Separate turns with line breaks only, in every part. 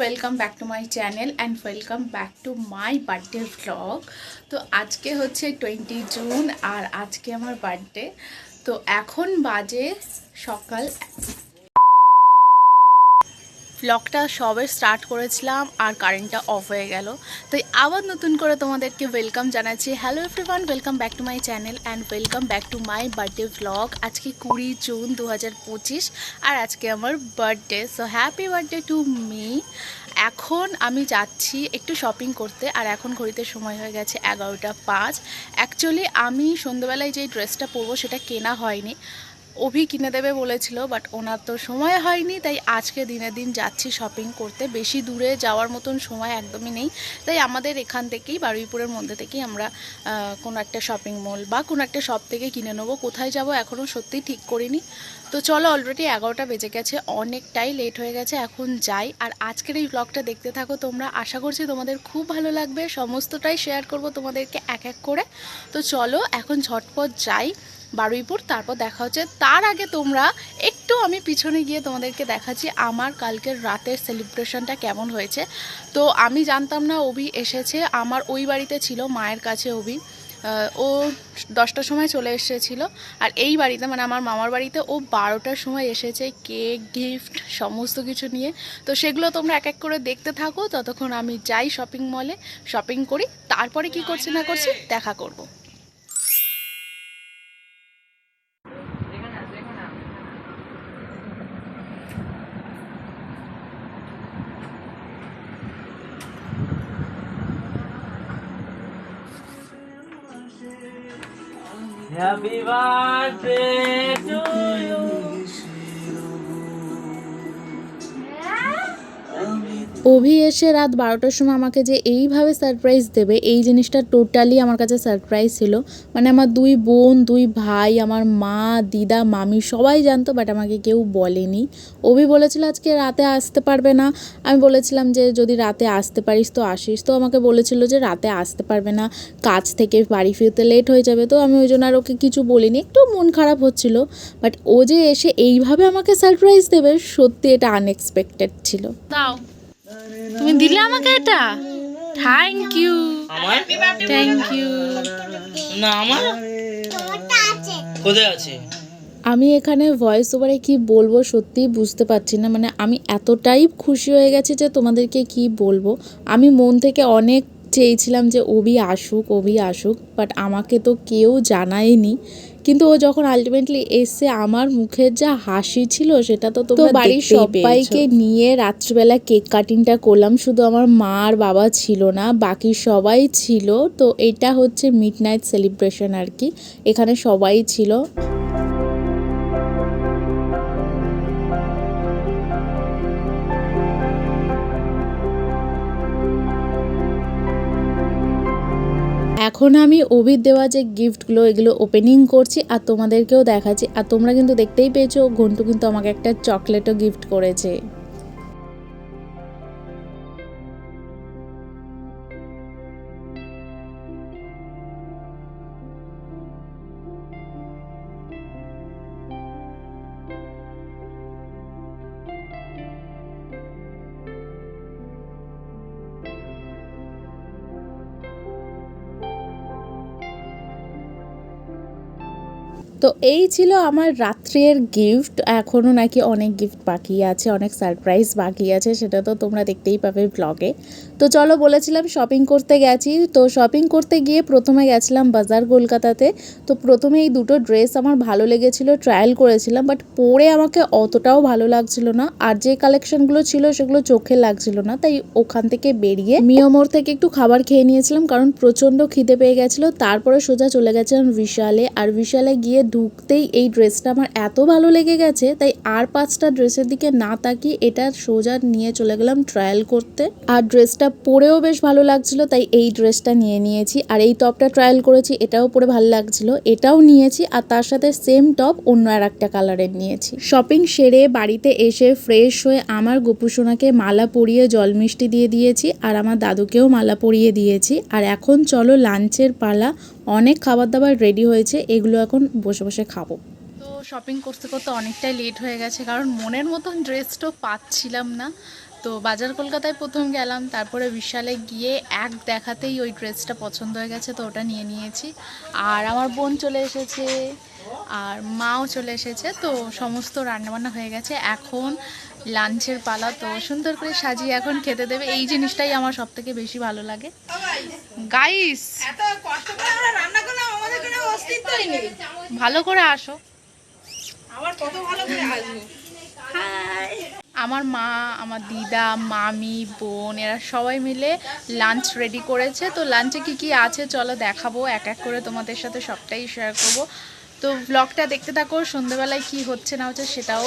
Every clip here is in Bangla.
Welcome back to my channel and welcome back to my birthday vlog. तो आज के होच्छे 20 जून और आज के हमार बार्थडे। तो एखन बाजे सकाल ব্লগটা সবে স্টার্ট করেছিলাম আর কারেন্টটা অফ হয়ে গেল। তো আবার নতুন করে তোমাদেরকে ওয়েলকাম জানাচ্ছি। Hello everyone, welcome back to my channel and welcome back to my birthday blog. আজকে 20 জুন 2025 আর আজকে আমার birthday. So happy birthday to me. এখন আমি যাচ্ছি একটু শপিং করতে আর এখন ঘড়িতে সময় হয়ে গেছে 11টা 5। অ্যাকচুয়ালি আমি সন্ধ্যাবেলায় যে ড্রেসটা পরবো সেটা কেনা হয়নি, অভি কিনে দেবে বলেছিল, বাট ওনার তো সময় হয়নি। তাই আজকে দিনের দিন যাচ্ছি শপিং করতে। বেশি দূরে যাওয়ার মতন সময় একদমই নেই, তাই আমাদের এখান থেকেই বারুইপুরের মধ্যে থেকেই আমরা কোনো একটা শপিং মল বা কোনো একটা শপ থেকে কিনে নেবো। কোথায় যাব এখনও সত্যিই ঠিক করিনি। তো চলো, অলরেডি 11টা বেজে গেছে, অনেকটাই লেট হয়ে গেছে, এখন যাই। আর আজকের এই ব্লগটা দেখতে থাকো তোমরা, আশা করছি তোমাদের খুব ভালো লাগবে। সমস্তটাই শেয়ার করব তোমাদেরকে এক এক করে। তো চলো এখন ঝটপট যাই বারুইপুর, তারপর দেখা হচ্ছে। তার আগে তোমরা একটু আমি পিছনে গিয়ে তোমাদেরকে দেখাচ্ছি আমার কালকের রাতের সেলিব্রেশনটা কেমন হয়েছে। তো আমি জানতাম না অভি এসেছে, আমার ওই বাড়িতে ছিল মায়ের কাছে অভি। ও 10টার সময় চলে এসেছিল, আর এই বাড়িতে মানে আমার মামার বাড়িতে ও 12টার সময় এসেছে, কেক গিফট সমস্ত কিছু নিয়ে। তো সেগুলো তোমরা এক এক করে দেখতে থাকো, ততক্ষণ আমি যাই শপিং মলে, শপিং করি, তারপরে কি করছি না করছি দেখা করব।
Happy birthday to you.
অভি এসে রাত 12টার সময় আমাকে যে এইভাবে সারপ্রাইজ দেবে, এই জিনিসটা টোটালি আমার কাছে সারপ্রাইজ ছিল। মানে আমার দুই বোন, দুই ভাই, আমার মা, দিদা, মামি সবাই জানতো, বাট আমাকে কেউ বলেনি। অভি বলেছিল আজকে রাতে আসতে পারবে না। আমি বলেছিলাম যে যদি রাতে আসতে পারিস তো আসিস। তো আমাকে বলেছিল যে রাতে আসতে পারবে না, কাজ থেকে বাড়ি ফিরতে লেট হয়ে যাবে। তো আমি ওই জন্য আর ওকে কিছু বলিনি, একটু মন খারাপ হচ্ছিল। বাট ও যে এসে এইভাবে আমাকে সারপ্রাইজ দেবে, সত্যি এটা আনএক্সপেক্টেড ছিল।
দাও, তুমি দিলে আমাকে এটা, থ্যাংক ইউ।
আমার
থ্যাংক ইউ।
না, আমার কোথায় আছে?
আমি এখানে ভয়েস ওভারে কি বলবো সত্যিই বুঝতে পারছি না। মানে আমি এতটাই খুশি হয়ে গেছি যে তোমাদেরকে কি বলবো। আমি মন থেকে অনেক চেয়েছিলাম যে অভি আসুক, অভি আসুক, বাট আমাকে তো কেউ জানায়নি। কিন্তু ও যখন আলটিমেটলি এসে আমার মুখের যা হাসি ছিল সেটা তো তোমরা বাড়ির সবাইকে নিয়ে রাত্রিবেলা কেক কাটিংটা করলাম। শুধু আমার মা আর বাবা ছিল না, বাকি সবাই ছিল। তো এটা হচ্ছে মিড নাইট সেলিব্রেশন আর কি, এখানে সবাই ছিল। এখন আমি অভির দেওয়া যে গিফটগুলো এগুলো ওপেনিং করছি আর তোমাদেরকেও দেখাচ্ছি। আর তোমরা কিন্তু দেখতেই পেয়েছো, ঘন্টু কিন্তু আমাকে একটা চকলেটও গিফট করেছে। তো এই ছিল আমার রাত্রের গিফট। এখনও নাকি অনেক গিফট বাকি আছে, অনেক সারপ্রাইজ বাকি আছে, সেটা তো তোমরা দেখতেই পাবে ব্লগে। তো চলো, বলেছিলাম শপিং করতে গেছি। তো শপিং করতে গিয়ে প্রথমে গেছিলাম বাজার কলকাতাতে। তো প্রথমে এই দুটো ড্রেস আমার ভালো লেগেছিলো, ট্রায়াল করেছিলাম, বাট পরে আমাকে অতটাও ভালো লাগছিল না। আর যে কালেকশনগুলো ছিল সেগুলো চোখে লাগছিল না, তাই ওখান থেকে বেরিয়ে মিয়ামোর থেকে একটু খাবার খেয়ে নিয়েছিলাম, কারণ প্রচণ্ড খিদে পেয়ে গেছিলো। তারপরে সোজা চলে গেছিলাম বিশালে। আর বিশালে গিয়ে ঢুকতেই এই ড্রেসটা আমার এত ভালো লেগে গেছে, তাই আর 5টা ড্রেসের দিকে না তাকিয়ে এটা সোজা নিয়ে চলে গেলাম ট্রায়াল করতে। আর ড্রেসটা পরেও বেশ ভালো লাগছিল, তাই এই ড্রেসটা নিয়ে নিয়েছি। আর এই টপটা ট্রায়াল করেছি, এটাও পরে ভালো লাগছিল, এটাও নিয়েছি। আর তার সাথে সেম টপ অন্য আর একটা কালারের নিয়েছি। শপিং সেরে বাড়িতে এসে ফ্রেশ হয়ে আমার গোপুসোনাকে মালা পরিয়ে জল মিষ্টি দিয়ে দিয়েছি, আর আমার দাদুকেও মালা পরিয়ে দিয়েছি। আর এখন চলো লাঞ্চের পালা। অনেক খাবার দাবার রেডি হয়েছে, এগুলো এখন বসে বসে খাবো।
তো শপিং করতে করতে অনেকটাই লেট হয়ে গেছে, কারণ মনের মতন ড্রেসটাও পাচ্ছিলাম না। তো বাজার কলকাতায় প্রথম গেলাম, তারপরে বিশালে গিয়ে এক দেখাতেই ওই ড্রেসটা পছন্দ হয়ে গেছে, তো ওটা নিয়ে নিয়েছি। আর আমার বোন চলে এসেছে, আর মাও চলে এসেছে, তো সমস্ত রান্নাবান্না হয়ে গেছে। এখন লাঞ্চের পালা, তো সুন্দর করে সাজিয়ে এখন খেতে দেবে। এই জিনিসটাই আমার সব থেকে বেশি ভালো লাগে। গাইস, ভালো করে আসো। আমার মা, আমার দিদা, মামি, বোন এরা সবাই মিলে লাঞ্চ রেডি করেছে। তো লাঞ্চে কি কি আছে চলো দেখাবো, এক এক করে তোমাদের সাথে সবটাই শেয়ার করব। তো ব্লগটা দেখতে থাকো, সন্ধ্যেবেলায় কি হচ্ছে না হচ্ছে সেটাও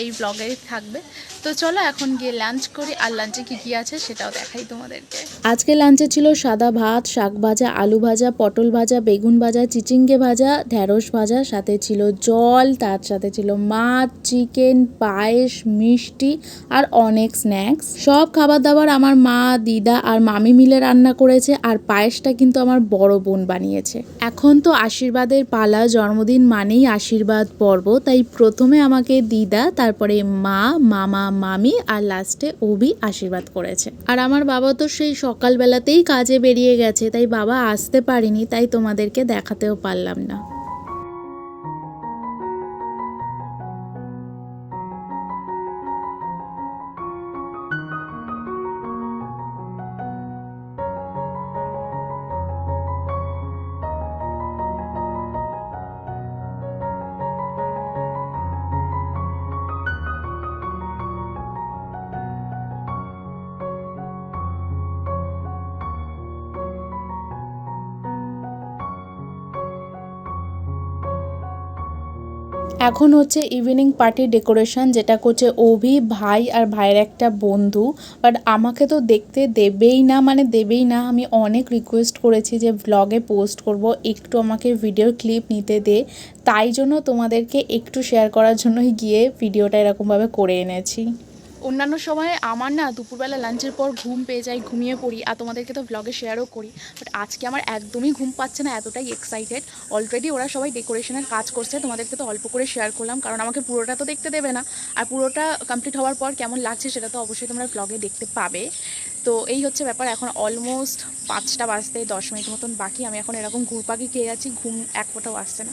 এই ব্লগেই থাকবে। তো চলো এখন গিয়ে লাঞ্চ করি, আর লাঞ্চে কি কি আছে সেটাও দেখাই তোমাদেরকে।
আজকে লাঞ্চে ছিল সাদা ভাত, শাক ভাজা, আলু ভাজা, পটল ভাজা, বেগুন ভাজা, চিচিঙ্গে ভাজা, ঢেঁড়স ভাজা, সাথে ছিল জল, তার সাথে ছিল মাছ, চিকেন, পায়েস, মিষ্টি আর অনেক স্ন্যাক্স। সব খাবার দাবার আমার মা, দিদা আর মামি মিলে রান্না করেছে, আর পায়েসটা কিন্তু আমার বড় বোন বানিয়েছে। এখন তো আশীর্বাদের পালা, জন্মদিন মানেই আশীর্বাদ পর্ব, তাই প্রথমে আমাকে দিদা, তারপরে মা, মামা, মামি আর লাস্টে অভি আশীর্বাদ করেছে। আর আমার বাবা তো সেই সকালবেলাতেই কাজে বেরিয়ে গেছে, তাই বাবা আসতে পারেনি, তাই তোমাদেরকে দেখাতেও পারলাম না। এখন হচ্ছে ইভিনিং পার্টি ডেকোরেশন, যেটা করছে অভি, ভাই আর ভাইয়ের একটা বন্ধু। বাট আমাকে তো দেখতে দেবেই না, মানে দেবেই না। আমি অনেক রিকোয়েস্ট করেছি যে ব্লগে পোস্ট করব, একটু আমাকে ভিডিও ক্লিপ নিতে দে, তাই জন্য তোমাদেরকে একটু শেয়ার করার জন্যই গিয়ে ভিডিওটা এরকমভাবে করে এনেছি।
অন্যান্য সময় আমার না দুপুরবেলা লাঞ্চের পর ঘুম পেয়ে যাই, ঘুমিয়ে পড়ি, আর তোমাদেরকে তো ব্লগে শেয়ারও করি। বাট আজকে আমার একদমই ঘুম পাচ্ছে না, এতটাই এক্সাইটেড। অলরেডি ওরা সবাই ডেকোরেশনের কাজ করছে, তোমাদেরকে তো অল্প করে শেয়ার করলাম, কারণ আমাকে পুরোটা তো দেখতে দেবে না। আর পুরোটা কমপ্লিট হওয়ার পর কেমন লাগছে সেটা তো অবশ্যই তোমরা ব্লগে দেখতে পাবে। তো এই হচ্ছে ব্যাপার। এখন অলমোস্ট 5টা বাজতে 10 মিনিট মতন বাকি। আমি এখন এরকম ঘুরপাকি খেয়ে যাচ্ছি, ঘুম এক ফোঁটাও আসছে না।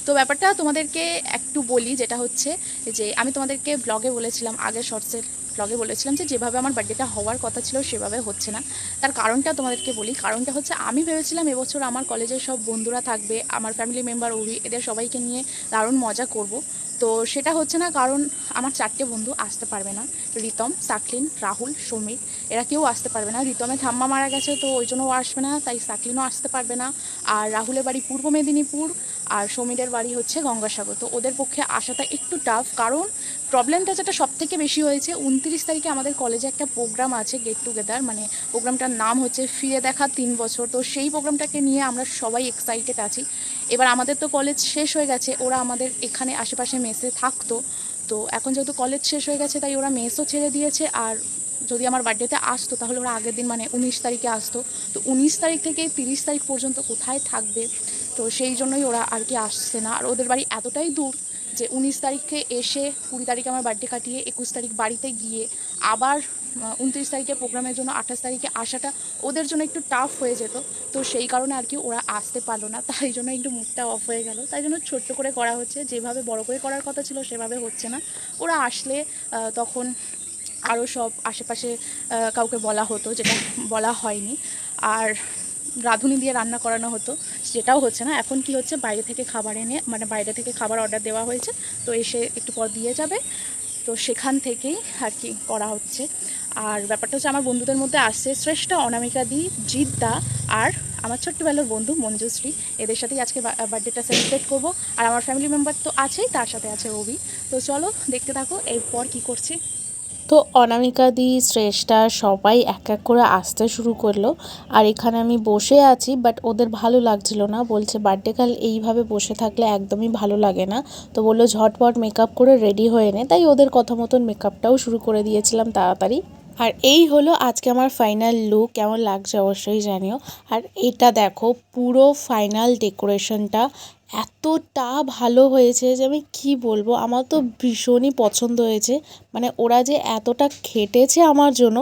তো ব্যাপারটা তোমাদেরকে একটু বলি, যেটা হচ্ছে যে আমি তোমাদেরকে ব্লগে বলেছিলাম, আগের শর্টসের ব্লগে বলেছিলাম যে যেভাবে আমার বার্থডেটা হওয়ার কথা ছিল সেভাবে হচ্ছে না। তার কারণটা তোমাদেরকে বলি। কারণটা হচ্ছে আমি ভেবেছিলাম এবছর আমার কলেজের সব বন্ধুরা থাকবে, আমার ফ্যামিলি মেম্বার অভি, এদের সবাইকে নিয়ে দারুণ মজা করব। তো সেটা হচ্ছে না, কারণ আমার 4টে বন্ধু আসতে পারবে না। রিতম, সাকলিন, রাহুল, সমীর, এরা কেউ আসতে পারবে না। রিতমের ঠাম্মা মারা গেছে, তো ওই জন্য ও আসবে না, তাই সাকলিনও আসতে পারবে না। আর রাহুলের বাড়ি পূর্ব মেদিনীপুর, আর সমীরের বাড়ি হচ্ছে গঙ্গাসাগর। তো ওদের পক্ষে আসাটা একটু টাফ, কারণ প্রবলেমটা যেটা সব থেকে বেশি হয়েছে, 29 তারিখে আমাদের কলেজে একটা প্রোগ্রাম আছে, গেট টুগেদার, মানে প্রোগ্রামটার নাম হচ্ছে ফিরে দেখা 3 বছর। তো সেই প্রোগ্রামটাকে নিয়ে আমরা সবাই এক্সাইটেড আছি। এবার আমাদের তো কলেজ শেষ হয়ে গেছে, ওরা আমাদের এখানে আশেপাশে মেসে থাকতো। তো এখন যেহেতু কলেজ শেষ হয়ে গেছে, তাই ওরা মেসও ছেড়ে দিয়েছে। আর যদি আমার বার্থডেতে আসতো তাহলে ওরা আগের দিন মানে 19 তারিখে আসতো। তো 19 তারিখ থেকে 30 তারিখ পর্যন্ত কোথায় থাকবে, তো সেই জন্যই ওরা আর কি আসছে না। আর ওদের বাড়ি এতটাই দূর যে 19 তারিখে এসে 20 তারিখে আমার বার্থডে কাটিয়ে 21 তারিখ বাড়িতে গিয়ে আবার 29 তারিখে প্রোগ্রামের জন্য 28 তারিখে আসাটা ওদের জন্য একটু টাফ হয়ে যেত। তো সেই কারণে আর কি ওরা আসতে পারলো না, তাই জন্য একটু মুডটা অফ হয়ে গেল। তাই জন্য ছোট্ট করে করা হচ্ছে, যেভাবে বড় করে করার কথা ছিল সেভাবে হচ্ছে না। ওরা আসলে তখন আরও সব আশেপাশে কাউকে বলা হতো, যেটা বলা হয়নি। আর রাঁধুনি দিয়ে রান্না করানো হতো, যেটাও হচ্ছে না। এখন কি হচ্ছে, বাইরে থেকে খাবার এনে, মানে বাইরে থেকে খাবার অর্ডার দেওয়া হয়েছে, তো এসে একটু পর দিয়ে যাবে, তো সেখান থেকেই আর কি করা হচ্ছে। আর ব্যাপারটা হচ্ছে আমার বন্ধুদের মধ্যে আসছে শ্রেষ্ঠা, অনামিকা দি, জিদ্দা আর আমার ছোট্টবেলার বন্ধু মঞ্জুশ্রী। এদের সাথেই আজকে বার্থডেটা সেলিব্রেট করব। আর আমার ফ্যামিলি মেম্বার তো আছেই, তার সাথে আছে রবি। তো চলো দেখতে থাকো এরপর কি করছি।
তো অনামিকা দি, শ্রেষ্ঠা সবাই এক এক করে আসতে শুরু করলো। আর এখানে আমি বসে আছি, বাট ওদের ভালো লাগছিল না, বলছে বার্থডে কাল এইভাবে বসে থাকলে একদমই ভালো লাগে না। তো বললো ঝটপট মেকআপ করে রেডি হয়ে নে, তাই ওদের কথা মতন মেকআপটাও শুরু করে দিয়েছিলাম তাড়াতাড়ি। আর এই হলো আজকে আমার ফাইনাল লুক, কেমন লাগছে অবশ্যই জানিও। আর এটা দেখো পুরো ফাইনাল ডেকোরেশনটা এতটা ভালো হয়েছে যে আমি কি বলবো, আমার তো ভীষণই পছন্দ হয়েছে। মানে ওরা যে এতটা খেটেছে আমার জন্য,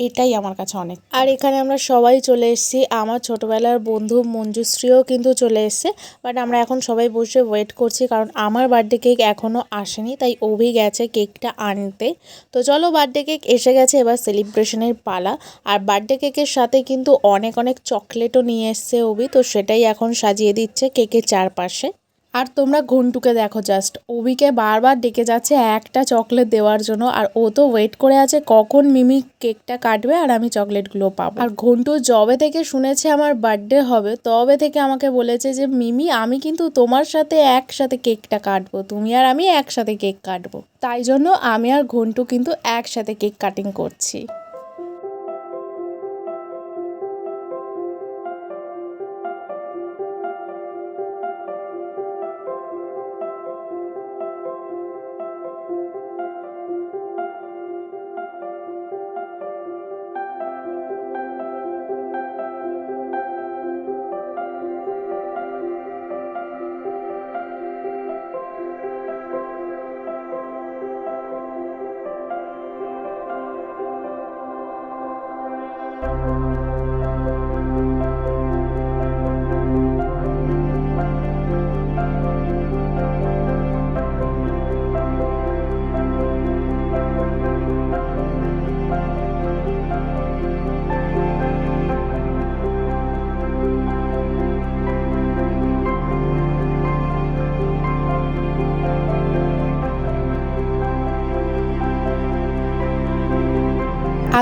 এটাই আমার কাছে অনেক। আর এখানে আমরা সবাই চলে এসেছি, আমার ছোটবেলার বন্ধু মঞ্জুশ্রীও কিন্তু চলে এসছে। বাট আমরা এখন সবাই বসে ওয়েট করছি, কারণ আমার বার্থডে কেক এখনও আসেনি, তাই অভি গেছে কেকটা আনতে। তো চলো, বার্থডে কেক এসে গেছে, এবার সেলিব্রেশনের পালা। আর বার্থডে কেকের সাথে কিন্তু অনেক অনেক চকলেটও নিয়ে এসছে অভি, তো সেটাই এখন সাজিয়ে দিচ্ছে কেকের চারপাশে। আর তোমরা ঘন্টুকে দেখো জাস্ট, অভিকে বারবার ডেকে যাচ্ছে একটা চকলেট দেওয়ার জন্য, আর ও তো ওয়েট করে আছে কখন মিমি কেকটা কাটবে আর আমি চকলেটগুলো পাবো। আর ঘন্টু যবে থেকে শুনেছে আমার বার্থডে হবে, তবে থেকে আমাকে বলেছে যে মিমি, আমি কিন্তু তোমার সাথে একসাথে কেকটা কাটবো, তুমি আর আমি একসাথে কেক কাটবো। তাই জন্য আমি আর ঘন্টু কিন্তু একসাথে কেক কাটিং করছি।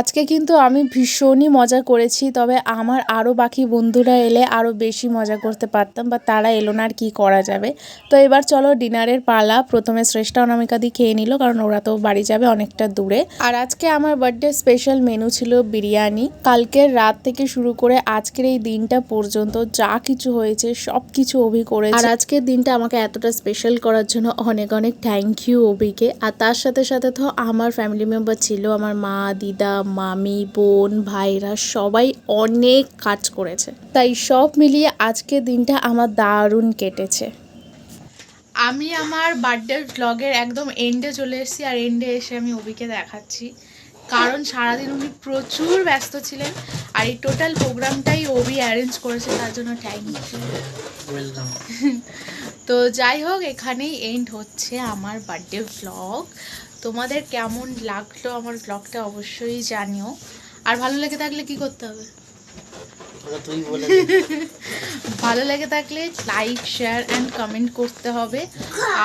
আজকে কিন্তু আমি ভীষণই মজা করেছি, তবে আমার আরও বাকি বন্ধুরা এলে আরও বেশি মজা করতে পারতাম, বা তারা এলো না, আর কী করা যাবে। তো এবার চলো ডিনারের পালা। প্রথমে শ্রেষ্ঠা অনামিকা দি খেয়ে নিল, কারণ ওরা তো বাড়ি যাবে অনেকটা দূরে। আর আজকে আমার বার্থডে স্পেশাল মেনু ছিল বিরিয়ানি। কালকের রাত থেকে শুরু করে আজকের এই দিনটা পর্যন্ত যা কিছু হয়েছে সব কিছু অভি করেছে। আর আজকের দিনটা আমাকে এতটা স্পেশাল করার জন্য অনেক অনেক থ্যাংক ইউ অভিকে। আর তার সাথে সাথে তো আমার ফ্যামিলি মেম্বার ছিল, আমার মা, দিদা, মামি, বোন, ভাইরা সবাই অনেক কাজ করেছে। তাই সব মিলিয়ে আজকের দিনটা আমার দারুণ কেটেছে।
আমি আমার বার্থডে ভ্লগের একদম এন্ডে চলে এসেছি, আর এন্ডে এসে আমি অভিকে দেখাচ্ছি, কারণ সারাদিন উনি প্রচুর ব্যস্ত ছিলেন। আর এই টোটাল প্রোগ্রামটাই অভি অ্যারেঞ্জ করেছে, তার জন্য থ্যাংক ইউ।
ওয়েলকাম।
তো যাই হোক, এখানেই এন্ড হচ্ছে আমার বার্থডে ভ্লগ। তোমাদের কেমন লাগলো আমার ভ্লগটা অবশ্যই জানিও। আর ভালো লেগে থাকলে কি করতে হবে?
ওটা তুই বলে
ভালো লেগে থাকলে লাইক, শেয়ার অ্যান্ড কমেন্ট করতে হবে।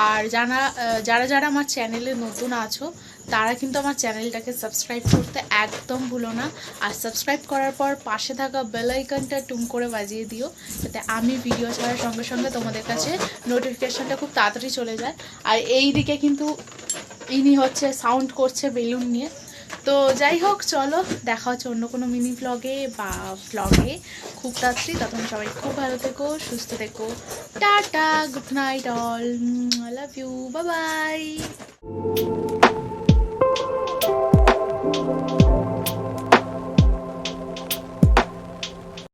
আর যারা যারা আমার চ্যানেলে নতুন আছো, তারা কিন্তু আমার চ্যানেলটাকে সাবস্ক্রাইব করতে একদম ভুলো না। আর সাবস্ক্রাইব করার পর পাশে থাকা বেল আইকনটা টুম করে বাজিয়ে দিও, যাতে আমি ভিডিও ছাড়ার সঙ্গে সঙ্গে তোমাদের কাছে নোটিফিকেশনটা খুব তাড়াতাড়ি চলে যায়। আর এই দিকে কিন্তু ইনি হচ্ছে সাউন্ড করছে বেলুন নিয়ে। তো যাই হোক, চলো দেখা হচ্ছে অন্য কোনো মিনি ব্লগে বা ভ্লগে খুব তাড়াতাড়ি। তখন সবাই খুব ভালো থেকো, সুস্থ থেকো। Tata, good night all, I love you, bye by.